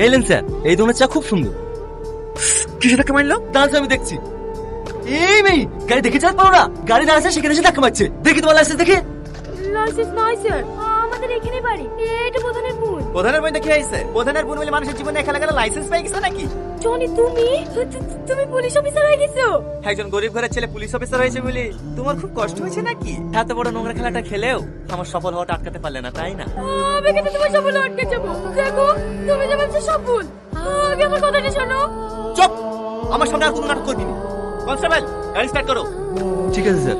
এলেন স্যার, এই ধরনের চা খুব সুন্দর। কিসে ধাক্কা মারলো? দাঁড়াচ্ছে, আমি দেখছি। এই মেয়ে, গাড়ি দেখে চালাতে পারো না? গাড়ি দাঁড়াচ্ছে, সেখানে এসে ধাক্কা মারছে। দেখি তোমার লাইসেন্স দেখে। লাইসেন্স নাই স্যার, আমাদের এখানে বাড়ি। এটা প্রধানের বোন। প্রধানের বই দেখে আইছে। প্রধানের বোন বলে মানুষের জীবনে খেলা খেলা লাইসেন্স পেয়ে গেছে নাকি? জনি, তুমি পুলিশ অফিসার হয়ে গেছো? একজন গরিব ঘরের ছেলে পুলিশ অফিসার হয়েছে বলে তোমার খুব কষ্ট হয়েছে নাকি? এত বড় নোংরা খেলাটা খেলেও আমার সফল হওয়াটা আটকাতে পারলে না, তাই না? আমি কিন্তু তোমার সফল আটকে যাবো। দেখো, তুমি যে ভাবছো সফল, আগে আমার কথাটা শোনো। চুপ! আমার সামনে আর কোনো নাটক করবি না। কনস্টেবল, গাড়ি স্টার্ট করো। ঠিক আছে স্যার।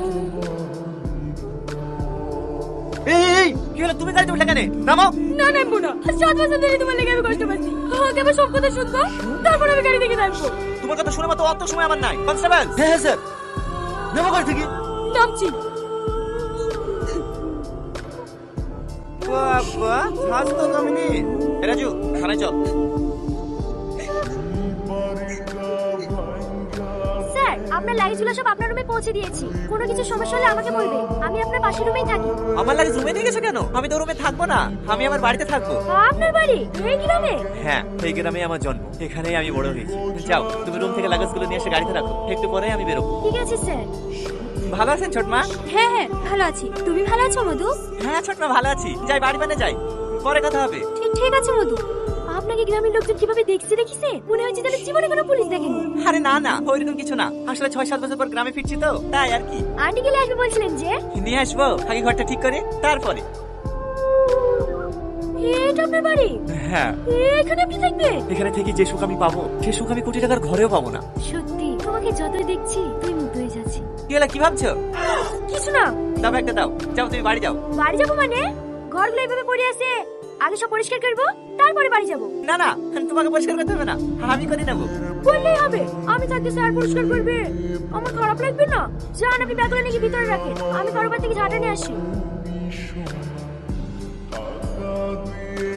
এই কি হলো? তুমি গাড়িতে উঠলে কেন? নামো। না, নামবো না। 7 বছর ধরে তোমার লেগে আমি কষ্ট পাচ্ছি। আগে আমার সব কথা শুনবো, তারপর আমি গাড়ি থেকে নামবো। তোমার কথা শুনে মতো অত সময় আমার নাই। কনস্টেবল, হ্যাঁ হ্যাঁ স্যার, নেবো গাড়ি থেকে। নামছি। বাবা, হাস তো কামিনি। রাজু, থানায় চল। স্যার, আপনার লাগেজগুলো সব আপনার রুমে পৌঁছে দিয়েছি। কোনো কিছু সমস্যা হলে আমাকে বলবে, আমি আপনার পাশের রুমেই থাকি। আমার লাগে রুমে দিয়ে গেছো কেন? আমি তো রুমে থাকবো না, আমি আমার বাড়িতে থাকবো। আপনার বাড়ি এই গ্রামে? হ্যাঁ, এই গ্রামে আমার জন্ম, এখানেই আমি বড় হয়েছি। যাও, তুমি রুম থেকে লাগেজগুলো নিয়ে এসে গাড়িতে রাখো, একটু পরে আমি বেরোবো। ঠিক আছে স্যার। ভালো আছেন ছোটমা? হ্যাঁ হ্যাঁ, ভালো আছি। তুমি ভালো আছো মধু? হ্যাঁ ছোটমা, ভালো আছি। যাই, বাড়ি বানে যাই, পরে কথা হবে। ঠিক আছে মধু। আপনাকে গ্রামের লোকজন কিভাবে দেখছে দেখিছে? মনে হচ্ছে তাদের জীবনে কোনো পুলিশ দেখেনি। আরে না না, ওইরকম কিছু না। আসলে 6-7 বছর পর গ্রামে ফিরছি তো, তাই আর কি। আন্টি গেলে আসবে বলছিলেন যে? নিয়ে আসবো, আগে ঘরটা ঠিক করে তারপরে। এটা আপনার বাড়ি? হ্যাঁ, এখানে আপনি থাকবেন? এখানে থেকে যে সুখ আমি পাবো, সে সুখ আমি কোটি টাকার ঘরেও পাবো না। সত্যি, তোমাকে যতই দেখছি তুই মুগ্ধ হয়ে যাচ্ছি। কি হলো, কি ভাবছো? কিছু না। দাও, একটা দাও। যাও, তুমি বাড়ি যাও। বাড়ি যাবো মানে? ঘরগুলো এইভাবে পড়ে আছে, আগে সব পরিষ্কার করবো, তারপরে বাড়ি যাবো। না না, তোমাকে পরিষ্কার করতে হবে না, আমি করে নেবো। বললেই হবে। আমি থাকতে স্যার পরিষ্কার করবে? আমার খারাপ লাগবে না? যান, আপনি ব্যাগগুলো নাকি ভিতরে রাখেন, আমি কারো বাড়ি থেকে ঝাঁটা নিয়ে আসি।